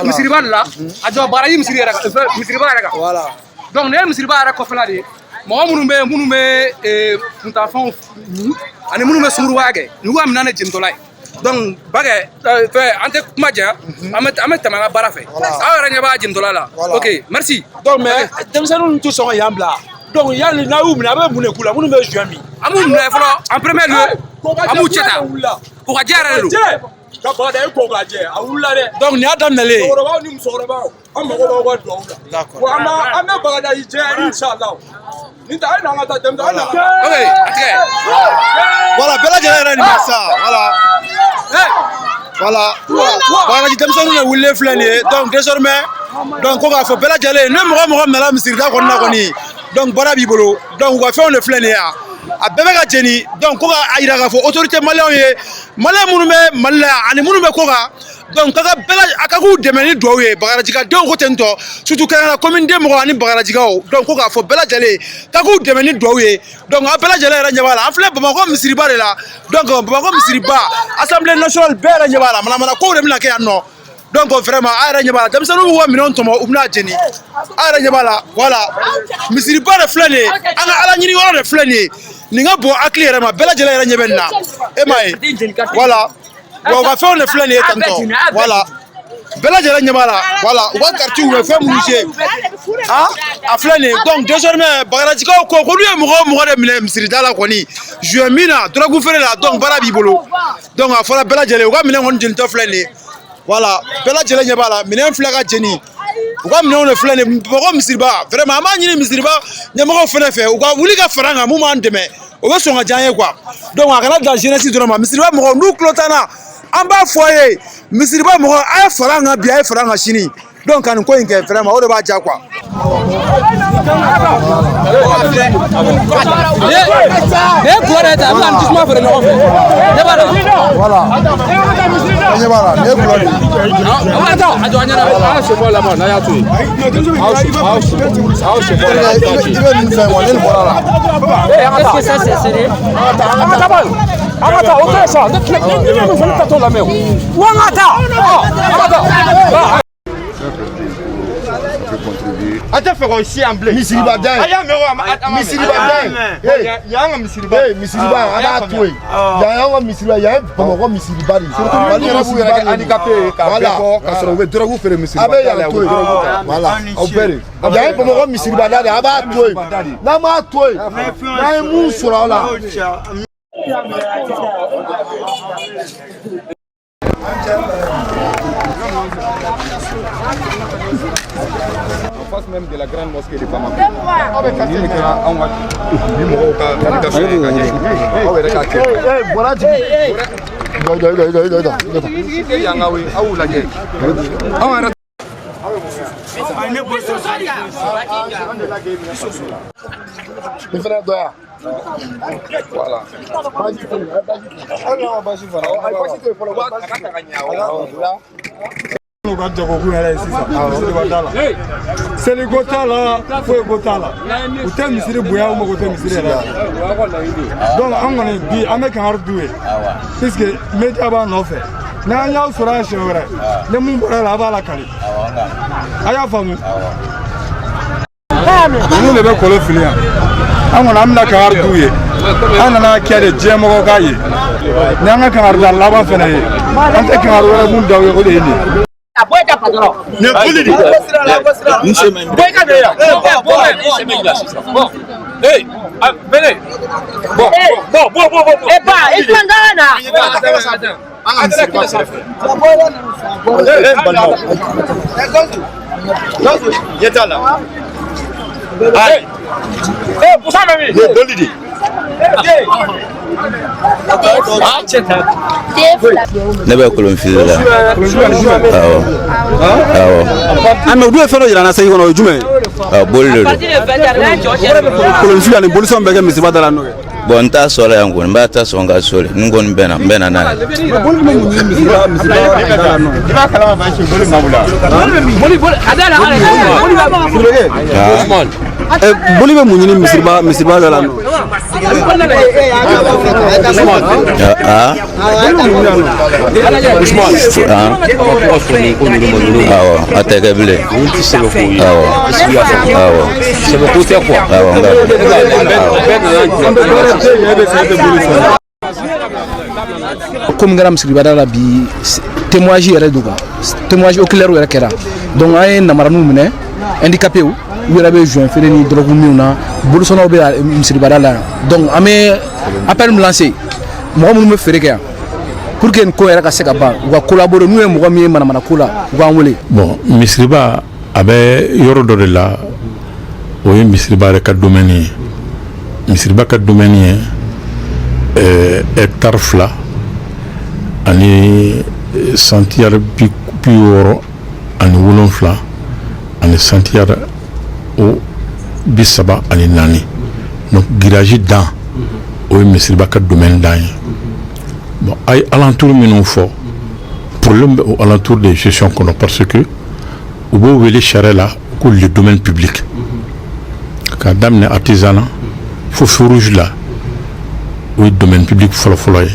misiriba la a jɔ baaraji misiri yɛrɛ kan misiriba yɛrɛ kan donc ne ye misiriba yɛrɛ kɔfɛla de ye mɔgɔ minnu bɛ kuntafɛnw ani minnu bɛ sunguruba kɛ n'u ka minɛn de jɛnitɔla ye donc bakɛ an tɛ kuma jɛ an bɛ tɛmɛ an ka baara fɛ aw yɛrɛ ɲɛ b'a jɛnitɔla la ok merci donc mais denmisɛnninw tɛ sɔn ka yan bila donc yali n'aw y'u minɛ a bɛ mun de k'u la minnu bɛ juin min an b'u minɛ fɔlɔ en premier lieu an b'u cɛ ta kokajɛ yɛrɛ de don ka bagada e kokajɛ a wulila dɛ donc nin y'a daminɛlen cɛkɔrɔbaw ni musokɔrɔbaw an mago b'aw ka duwawu la wa an bɛ bagada yi jɛ inshallah ni ta an ka taa denmisɛnnin ok a tigɛ voilà bɛɛ lajɛlen yɛrɛ nin ma sa voilà bagadaji denmisɛnninw de wulilen filɛ nin ye donc désormais donc ko k'a fɔ bɛɛ lajɛlen ni mɔgɔ nana misirida kɔnɔna kɔni donc baara b'i bolo donc u ka fɛnw de filɛ nin ye yan a bɛɛ bɛ ka jeni donc ko k'a jira k'a fɔ autorité maliyɛnw ye maliyɛn minnu bɛ Mali la yan ani minnu bɛ ko kan donc a ka k'u dɛmɛ ni duwawu ye bagadajikadenw ko ten tɔ surtout kɛrɛnkɛrɛnnenya commune den mɔgɔw ani bagadajikaw donc ko k'a fɔ bɛɛ lajɛlen ka k'u dɛmɛ ni duwawu ye donc a bɛɛ lajɛlen yɛrɛ ɲɛ b'a la an filɛ Bamakɔ misiriba de la donc Bamakɔ misiriba assemblée nationale bɛɛ yɛrɛ ɲɛ b'a la manamana kow de bɛna kɛ yan nɔ donc vraiment a yɛrɛ ɲɛ b'a la denmisɛnninw b'u ka minɛnw tɔmɔ u bɛna jeni a yɛrɛ ɲɛ b'a la voilà misiriba de filɛ nin ye an ka ala ɲini yɔrɔ de filɛ nin ye nin ka bon hakili yɛrɛ ma bɛɛ lajɛlen yɛrɛ ɲɛ bɛ nin na e m'a ye voilà wa u ka fɛnw de filɛ nin ye tantɔ voilà bɛɛ lajɛlen ɲɛ b'a la voilà u ka quartier u bɛ fɛn minnu jouer a filɛ nin ye donc désormais bagadajikaw ko k'olu ye mɔgɔ o mɔgɔ de minɛ misirida la kɔni juin min na drogue feere la donc baara b'i bolo donc a fɔra bɛɛ lajɛlen u ka minɛn kɔni jenitɔ filɛ nin ye voilà bɛɛ lajɛlen ɲɛ b'a la minɛn filɛ ka jeni u ka minɛnw de filɛ nin ye Bamakɔ misiriba vraiment an b'a ɲini misiriba ɲɛmɔgɔw fɛnɛ fɛ u ka wuli ka fara an kan mun b'an dɛmɛ o bɛ sɔn ka diya an ye quoi donc a kana dan jeunesse dɔrɔn ma misiriba mɔgɔw n'u tulo t'an na an b'a fɔ a ye misiriba mɔgɔw a ye fara an kan bi a ye fara an kan sini donc ka nin ko in kɛ vraiment o de b'a diya quoi. ne ye gulɔ de ta a bɛ ka nin jisuma feere ɲɔgɔn fɛ ne b'a dɔn voilà ɲɛ b'a la ne ye gulɔ de ye. a b'a ta a jɔ an ɲɛna aw sɛbɔ laban n'a y'a to yen aw sɛbɔ laban i bɛ nin fɛn wa ne nin bɔra la. est-ce que ça c'est sérieux an ka taa o tɛ sa ne tile ne min fana ta t'o lamɛn o an ka taa an tɛ fɛ k'o si yan bilen misiriba dan a y'a mɛn wa misiriba dan y'an ka misiriba misiriba an b'a to yen yan y'an ka misiriba yan ye Bamakɔ misiriba de ye Mali yɛrɛ b'u yɛrɛ kɛ handicapé ye k'a bɛɛ fɔ k'a sɔrɔ u bɛ drogue feere misiriba a bɛ yan to yen voilà aw bɛɛ de yan ye Bamakɔ misiriba da de a b'a to yen n'an m'a to yen n'an ye mun sɔrɔ a la. en face même de la grande mosquée de Bamako. Ni ne kɛra anw ka ni mɔgɔw ka qualification ye ka ɲɛsin aw yɛrɛ k'a kɛ. bɔra jigin. Yan ka aw y'u lajɛ. Anw yɛrɛ nin fana dɔ yan. voilà. ka jagokun yɛrɛ ye sisan misiriba t'a la seliko t'a la foyi ko t'a la u tɛ misiri bonya u mago tɛ misiri yɛrɛ la donc an kɔni bi an bɛ kankari d'u ye puisque média b'a nɔfɛ n'an y'aw sɔrɔ yan siɲɛ wɛrɛ ni mun bɔra la a b'a lakali a y'a faamu ninnu de bɛ kolo fili yan an kɔni an bɛna kankari d'u ye an nana kɛ de diɲɛmɔgɔ k'a ye ni an ka kankari da laban fɛnɛ ye an tɛ kankari wɛrɛ mun da o ye o de ye nin ye. Boy ka patron. Ne boli di. Une semaine. Boy ka de ya. Bon, une semaine là. Bon. Hey, venez. Bon. Eh pas, il faut ngana. Ne bɛ kolon fili la awɔ mais o dun ye fɛn dɔ yira an na segi kɔnɔ o ye jumɛn ye boli de don kolon fili ani bolisɔn bɛ kɛ misiba da la n'o ye bon n t'a sɔrɔ yan kɔni n b'a ta sɔn ka sɔrɔ ni kɔni bɛnna n bɛnna n'a ye boli bɛ mun ɲini misiriba dɔ la nɔ awɔ a tɛ kɛ bilen comme kɛra misiribada la bi témoignage yɛrɛ do quoi témoignage oculaire yɛrɛ kɛra donc an ye namaraniw minɛ handicapé u yɛrɛ bɛ joint feere ni drogue minw na bolusɔnnaw bɛ misiribada la donc an bɛ appel min lancer mɔgɔ minnu bɛ feere kɛ yan pour que nin ko yɛrɛ ka se ka ban u ka collaborer n'u ye mɔgɔ min ye manamana ko la u k'an wele. bon misiriba a bɛ yɔrɔ dɔ de la o ye misiriba yɛrɛ ka domaine ye misiriba ka domaine ye hectare 2 ani santiare 67 ani santiare 34 donc girage dan o ye misiriba ka domaine dan ye bon ay alentour minnu fɔ problème bɛ o alentour de gestion kɔnɔ parce que u b'o wele charia la ko le domaine public k'a daminɛ artisanat fo feu rouge la o ye domaine public fɔlɔfɔlɔ ye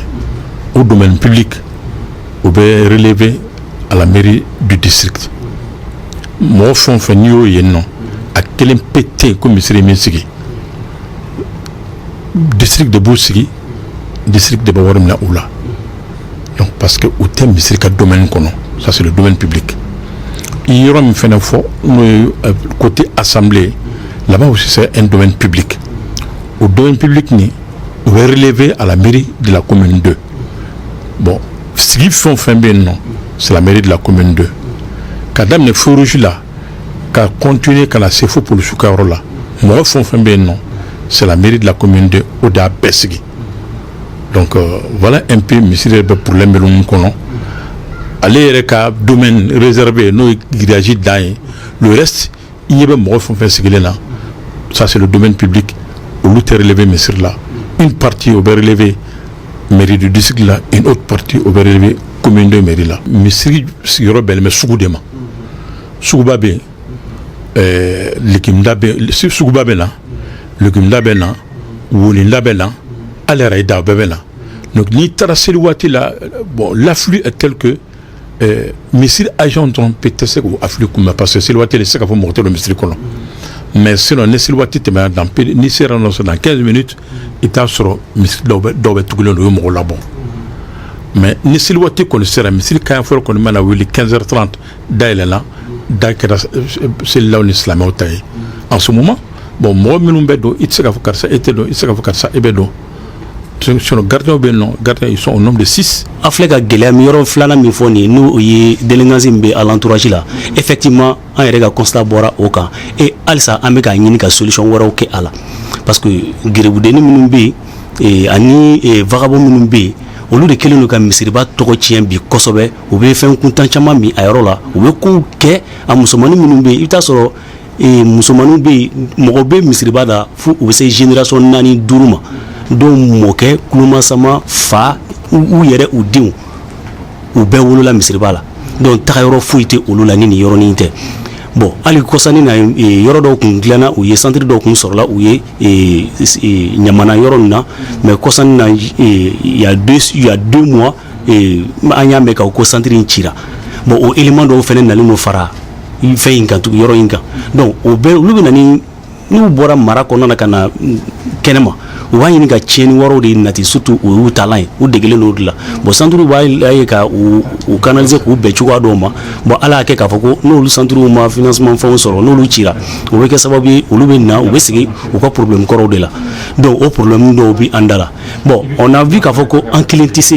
o domaine public o bɛ relevé à la mairie du district mɔgɔ fɛn o fɛn n'i y'o yen nɔ a kelen pe tɛ yen ko misiri ye min sigi district de b'o sigi district de bɛ wari minɛ u la donc parce que u tɛ misiri ka domaine kɔnɔ ça c'est le domaine public i yɔrɔ min fɛnɛ fɔ n'o ye côté assemblée là-bas aussi c'est un domaine public au domaine public ni o bɛ relevé à la mairie de la commune 2 bon sigi fɛn o fɛn bɛ yen nɔ c'est la mairie de la commune 2 ka daminɛ feu rouge la ka continuer ka na se fo polisiw ka yɔrɔ la mɔgɔ fɛn o fɛn bɛ yen nɔ c'est la mairie de la commune 2 o de y'a bɛɛ sigi donc voilà un peu misiri yɛrɛ bɛ problème bɛ ninnu kɔnɔ ale yɛrɛ ka domaine réservé n'o ye girage dan ye le reste i ɲɛ bɛ mɔgɔ fɛn o fɛn sigilen na ça c'est le domaine public olu tɛ relevé misiri la une partie o bɛ relevé mairie du district la une autre partie o bɛ relevé commune 2 mairie la misiri sigiyɔrɔ bɛnnen bɛ sugu de ma suguba bɛ yen likimda bɛ suguba bɛ na likimda bɛ na woninda bɛ na ale yɛrɛ da o bɛɛ bɛ na donc n'i taara seli waati la bon l'afflux est tel que misiri agent dɔrɔn peut tɛ se k'o afflux kunbɛn parce que seli waati de tɛ se ka fɔ mɔgɔ tɛ don misiri kɔnɔ mais sinon ni seli waati tɛmɛna n'i sera nɔ dans 15 minutes i t'a sɔrɔ misiri dɔw bɛ tugulen don o ye mɔgɔ labɔ mais ni seli waati kɔni sera misiri kaɲɛ fɔlɔ kɔni mana wuli 15h30 dayɛlɛnna da kɛra selilaw ni silamɛw ta ye en ce moment bon mɔgɔ minnu bɛ don i tɛ se k'a fɔ karisa e tɛ don i tɛ se k'a fɔ karisa e bɛ don sinon gardiens bɛ yen nɔ gardiens ils sont au nombre de 6. an filɛ ka gɛlɛya min yɔrɔ filanan min fɔ nin ye n'o ye délinquance min bɛ à l'entourage la effectivement an yɛrɛ ka constat bɔra o kan et halisa an bɛ k'a ɲini ka solution wɛrɛw kɛ a la parce que gerebudenni minnu bɛ yen ani vagabond minnu bɛ yen olu de kelen don ka misiriba tɔgɔ tiɲɛ bi kosɛbɛ u bɛ fɛn kuntan caman min a yɔrɔ la u bɛ kow kɛ a musomanin minnu bɛ yen i bɛ taa sɔrɔ musomaninw bɛ yen mɔgɔ bɛ misiriba da fo u bɛ se génération 4 5 ma dɔw mɔkɛ kulomasama fa u yɛrɛ u denw u bɛɛ wolola misiriba la donc tagayɔrɔ foyi tɛ olu la ni nin yɔrɔnin tɛ bon hali kɔsani na yɔrɔ dɔw kun dilanna u ye centre dɔw kun sɔrɔla u ye ɲamana yɔrɔ nin na mais kɔsani na il y a 2 mois an y'a mɛn k'o ko centre in cira bon o élément dɔw fɛnɛ nalen no fara fɛn in kan yɔrɔ in kan donc o bɛɛ olu bɛ na ni n'u bɔra mara kɔnɔna na ka na kɛnɛma u b'a ɲini ka tiɲɛni wɛrɛw de nati surtout o y'u talan ye u degelen n'o de la bon centrew b'a ye ka u canaliser k'u bɛn cogoya dɔw ma bon ala y'a kɛ k'a fɔ ko n'olu centrew ma financement fɛnw sɔrɔ n'olu cira o bɛ kɛ sababu ye olu bɛ na u bɛ sigi u ka problème kɔrɔw de la donc o problème dɔw bɛ an da la bon on a vu k'a fɔ ko an kelen tɛ se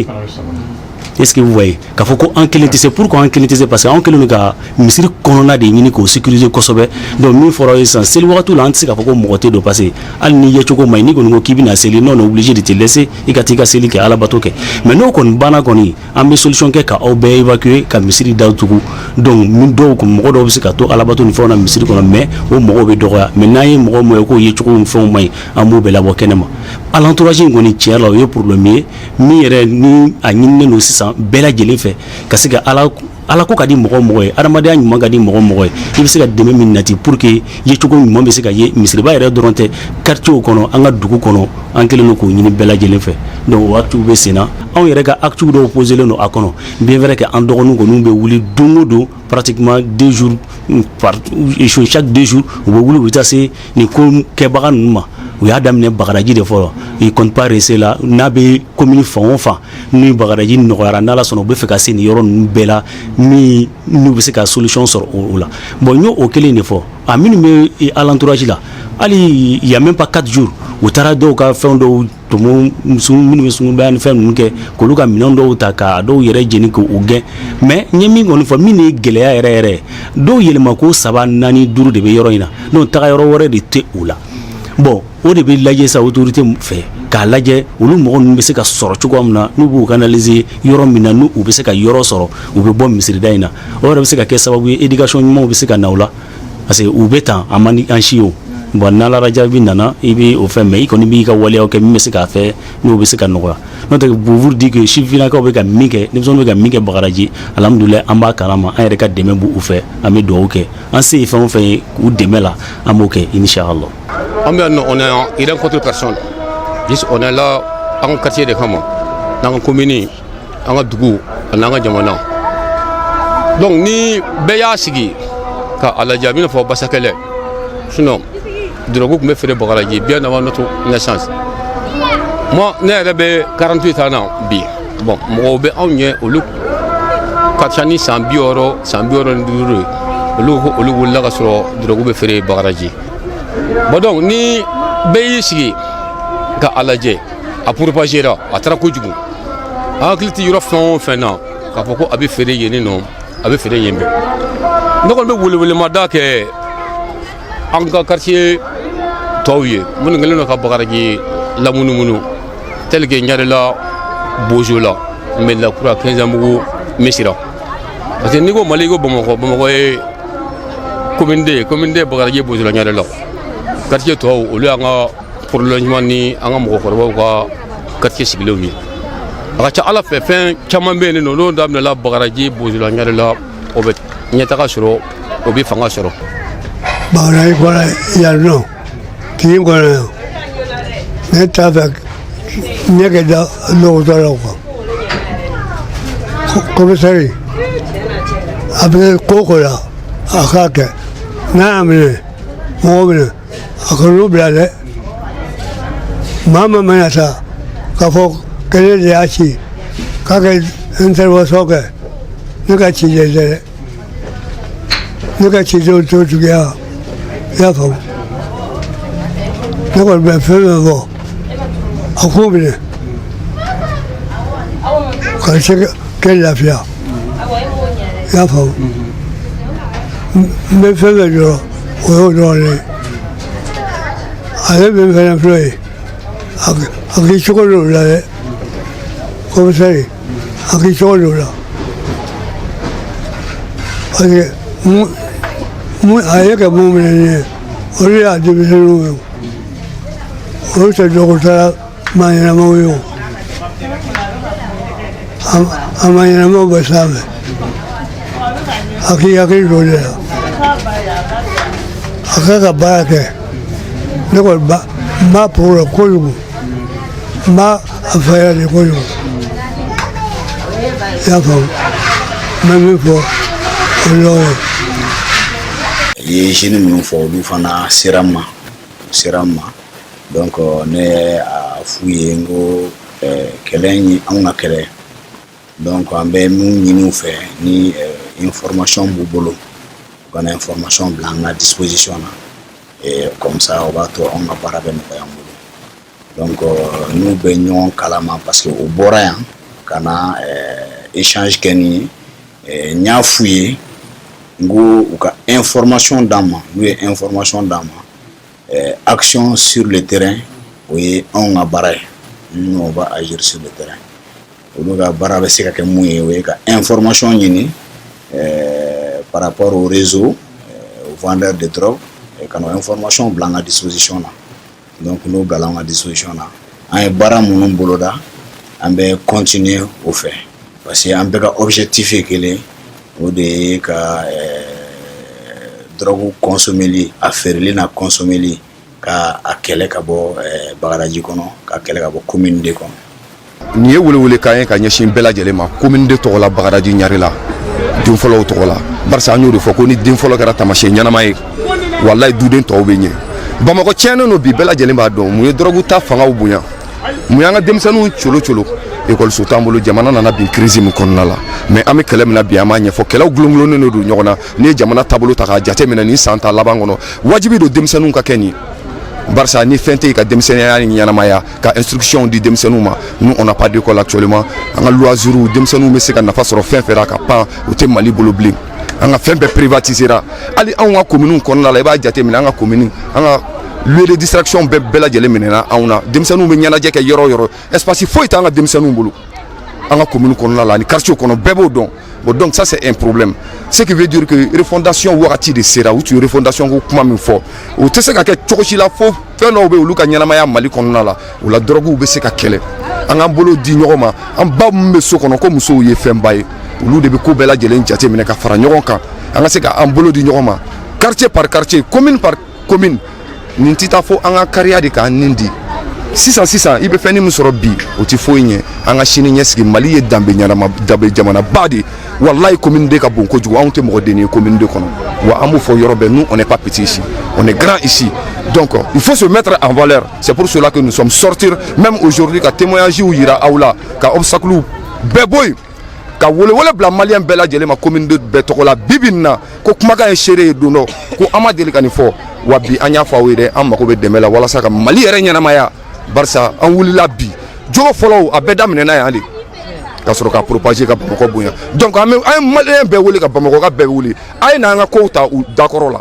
est-ce que vous voyez k'a fɔ ko an kelen tɛ se pourquoi an kelen tɛ se parce que an kelen don ka misiri kɔnɔna de ɲini k'o sécuriser kosɛbɛ donc min fɔra ye sisan seli wagati la an tɛ se k'a fɔ ko mɔgɔ tɛ don parce que hali ni yecogo man ɲi n'i kɔni ko k'i bɛna seli non obligé de te laisser i ka t'i ka seli kɛ alabato kɛ mais n'o kɔni banna kɔni an bɛ solution kɛ ka aw bɛɛ évacuer ka misiri datugu donc min dɔw mɔgɔ dɔw bɛ se ka to alabato ni fɛnw na misiri kɔnɔ mais o mɔgɔw bɛ dɔgɔya mais n'an ye mɔgɔ mɔgɔ k'o yecogo ni fɛnw man ɲi an b'o bɛɛ labɔ kɛnɛma à l'entourage in kɔni tiɲɛ la o ye problème ye min yɛrɛ ni a ɲininen don sisan san bɛɛ lajɛlen fɛ ka se ka ala ko ka di mɔgɔ mɔgɔ ye adamadenya ɲuman ka di mɔgɔ mɔgɔ ye i bɛ se ka dɛmɛ min nati pour que yecogo ɲuman bɛ se ka ye misiriba yɛrɛ dɔrɔn tɛ quartier kɔnɔ an ka dugu kɔnɔ an kɛlen don k'o ɲini bɛɛ lajɛlen fɛ donc o actes bɛ sen na anw yɛrɛ ka actes dɔw poselen don a kɔnɔ bien vrai que an dɔgɔninw kɔni bɛ wuli don o don pratiquement 2 jours chaque 2 jours u bɛ wuli u bɛ taa se nin ko kɛbaga ninnu ma u y'a daminɛ Bagadaji de fɔlɔ il compte pas rester là n'a bɛ commune fan o fan ni Bagadaji nɔgɔyara n'Ala sɔnna u bɛ fɛ ka se nin yɔrɔ ninnu bɛɛ la min n'u bɛ se ka solution sɔrɔ o la bon n y'o kelen de fɔ a minnu bɛ à l'entourage la hali il y a même pas 4 jours u taara dɔw ka fɛn dɔw tomo minnu bɛ sungunbaya ni fɛn ninnu kɛ k'olu ka minɛn dɔw ta ka dɔw yɛrɛ jeni k'u gɛn mais n ye min kɔni fɔ min ye gɛlɛya yɛrɛ yɛrɛ dɔw yɛlɛma ko 3, 4, 5 de bɛ yɔrɔ in na donc taga yɔrɔ wɛrɛ de tɛ u la bon o de bɛ lajɛ sa autorité fɛ k'a lajɛ olu mɔgɔ ninnu bɛ se ka sɔrɔ cogoya min na n'u b'u canaliser yɔrɔ min na n'u bɛ se ka yɔrɔ sɔrɔ u bɛ bɔ misirida in na o yɛrɛ bɛ se ka kɛ sababu ye éducation ɲumanw bɛ se ka na o la parce que u bɛ tan a man di an si o bon n'Ala jaabi nana i bɛ o fɛn mais i kɔni b'i ka waleyaw kɛ min bɛ se k'a fɛ n'o bɛ se ka nɔgɔya n'o tɛ pour vous dire que sifinnakaw bɛ ka min kɛ denmisɛnninw bɛ ka min kɛ Bagadaji alhamdulilayi an b'a kalama an yɛrɛ ka dɛmɛ b'u fɛ an bɛ dugawu kɛ an se ye fɛn o fɛn ye k'u dɛmɛ la an b'o kɛ inchallah. On est il rencontre personne. Juste on est là en quartier de Kama, dans la commune, en Dougou, en Jamana. Donc ni Beya Sigi, car à la Jamina faut pas s'accaler. Sinon, Drogo me fait Bagadaji bien avant notre naissance. Moi, j'ai 48 ans, bi. Bon, moi, on est au look. Katchani, c'est un bioro, nduru. Au look, là, sur Drogo me fait Bagadaji. Bon donc ni Beyi Sigi ka alaje a propager la a tara kojugu a hakiliti yɔrɔ fɛn o fɛn na k'a fɔ ko a bɛ feere yen nɔ a bɛ feere yen bɛɛ ne kɔni bɛ welewelemada kɛ an ka quartier tɔw ye minnu kɛlen don ka Bagadaji lamunumunu tel que Ɲarela Bozo la Mɛlakura Kɛnzanbugu Missira parce que n'i ko Mali i ko Bamakɔ ye commune de Bagadaji Bozo la Ɲarela quartier tɔw olu y'an ka prolongement ni an ka mɔgɔkɔrɔbaw ka quartier sigilenw ye a ka ca Ala fɛ fɛn caman bɛ yen nɔ n'o daminɛla Bagadaji Bozo la Ɲarela o bɛ ɲɛtaga sɔrɔ o bɛ fanga sɔrɔ. Bagadaji kɔnɔ yan nɔ tin kɔnɔ yan ne t'a fɛ ɲɛgɛ da dɔgɔtɔrɔw kan commissariat a bɛ ko ko la a k'a kɛ n'a y'a minɛ mɔgɔ minɛ a ka n'u bila dɛ maa ma mana taa k'a fɔ kɛlɛ de y'a ci k'a kɛ intervention kɛ ne ka ci de tɛ dɛ ne ka ci t'o tigiya i y'a faamu ne kɔni bɛ fɛn fɛn fɔ a k'u minɛ ka se kɛ lafiya i y'a faamu n bɛ fɛn fɛn dɔrɔn o y'o dɔrɔn de ye ale bɛ fɛnɛ filɛ ye a k'i cogo dɔw la dɛ komisɛri a k'i cogo dɔw la parce que a ye kɛ mun minɛ ni ye olu y'a denmisɛnninw ye olu tɛ dɔgɔtɔrɔ maa ɲɛnamaw ye o a maa ɲɛnamaw bɛ sanfɛ a k'i hakili to o de la a ka ka baara kɛ ne kɔni n b'a pɔgɔ kojugu n b'a fɛɛrɛ de kojugu i y'a faamu n bɛ min fɔ o y'o ye. I ye jeunes minnu fɔ olu fana sera n ma donc ne y'a f'u ye n ko kɛlɛ in anw ka kɛlɛ donc an bɛ mun ɲini u fɛ ni information b'u bolo u kana information bila an ka disposition na. Et comme ça on va to on va baara bɛ nɔgɔya an bolo donc n'u bɛ ɲɔgɔn kalama parce que o bɔra yan ka na échange kɛ ni n y'a f'u ye n ko u ka information d'an ma n'u ye information d'an ma action sur le terrain o ye anw ka baara ye nous on va agir sur le terrain olu ka baara bɛ se ka kɛ mun ye o ye ka information ɲini par rapport au réseau aux vendeurs de drogue ka na information bila an ka disposition na donc n'o bilala an ka disposition na an ye baara minnu boloda an bɛ continuer o fɛ parce que an bɛɛ ka objectif ye kelen o de ye ka drogue consommeli a feereli n'a consommeli ka a kɛlɛ ka bɔ Bagadaji kɔnɔ ka kɛlɛ ka bɔ commune de kɔnɔ. Nin ye welewele kan ye ka ɲɛsin bɛɛ lajɛlen ma commune de tɔgɔ la Bagadaji Ɲare la den fɔlɔw tɔgɔ la barisa an y'o de fɔ ko ni den fɔlɔ kɛra tamasiyɛn ɲɛnama ye wallahi duden tɔw bɛ ɲɛ. Bamakɔ tiɲɛnen don bi bɛɛ lajɛlen b'a dɔn mun ye drogue ta fangaw bonya mun y'an ka denmisɛnninw colo école t'an bolo jamana nana bin crise min kɔnɔna la mais an bɛ kɛlɛ min na bi an b'a ɲɛfɔ kɛlɛw gulongulonnen don ɲɔgɔn na n'i ye jamana taabolo ta k'a jateminɛ nin san ta laban kɔnɔ wajibi don denmisɛnninw ka kɛ nin barisa ni fɛn tɛ yen ka denmisɛnninya ni ɲɛnamaya ka instruction di denmisɛnninw ma nous on n'a pas d'école actuellement an ka loisirs denmisɛnninw bɛ se ka nafa sɔrɔ fɛn fɛn ka pan o tɛ Mali bolo bilen an ka fɛn bɛɛ privatisera hali anw ka commune kɔnɔna la i b'a jateminɛ an ka commune an ka lieu de distraction bɛɛ lajɛlen minɛna anw na denmisɛnninw bɛ ɲɛnajɛ kɛ yɔrɔ o yɔrɔ espace foyi t'an ka denmisɛnninw bolo an ka commune kɔnɔna la ani quartier kɔnɔ bɛɛ b'o dɔn bon donc ça c'est un problème ce qui veut dire que refondation wagati de sera ou tu refondation ko kuma min fɔ o tɛ se ka kɛ cogo si la fo fɛn dɔw bɛ olu ka ɲɛnamaya Mali kɔnɔna la o la droguw bɛ se ka kɛlɛ an k'an bolo di ɲɔgɔn ma an ba min bɛ so kɔnɔ ko musow ye fɛnba ye olu de bɛ ko bɛɛ lajɛlen jateminɛ ka fara ɲɔgɔn kan an ka se ka an bolo di ɲɔgɔn ma quartier par quartier commune par commune nin tɛ taa fo an ka kariya de k'an nin di sisan i bɛ fɛn min sɔrɔ bi o tɛ foyi ɲɛ an ka sini ɲɛsigi Mali ye danbe jamanaba de wallahi commune de ka bon kojugu anw tɛ mɔgɔ den ye commune de kɔnɔ wa an b'o fɔ yɔrɔ bɛɛ nous on n'est pas petit ici on est grand ici donc il faut se mettre en valeur c'est pour cela que nous sommes sortis même aujourd'hui ka témoignage yira aw la ka obstacle bɛɛ bɔ yen ka welewele bila maliyɛn bɛɛ lajɛlen ma commune de bɛɛ tɔgɔ la bibi in na ko kumakan ye seere ye don dɔ ko an ma deli ka nin fɔ wa bi an y'a fɔ aw ye dɛ an mago bɛ dɛmɛ la walasa ka Mali yɛrɛ ɲɛnamaya barisa an wulila bi jogo fɔlɔw a bɛɛ daminɛna yan de ka sɔrɔ ka propager ka Bamakɔ bonya donc an ye maliyɛn bɛɛ wele ka Bamakɔ ka bɛɛ wele a ye n'an ka kow ta u dakɔrɔ la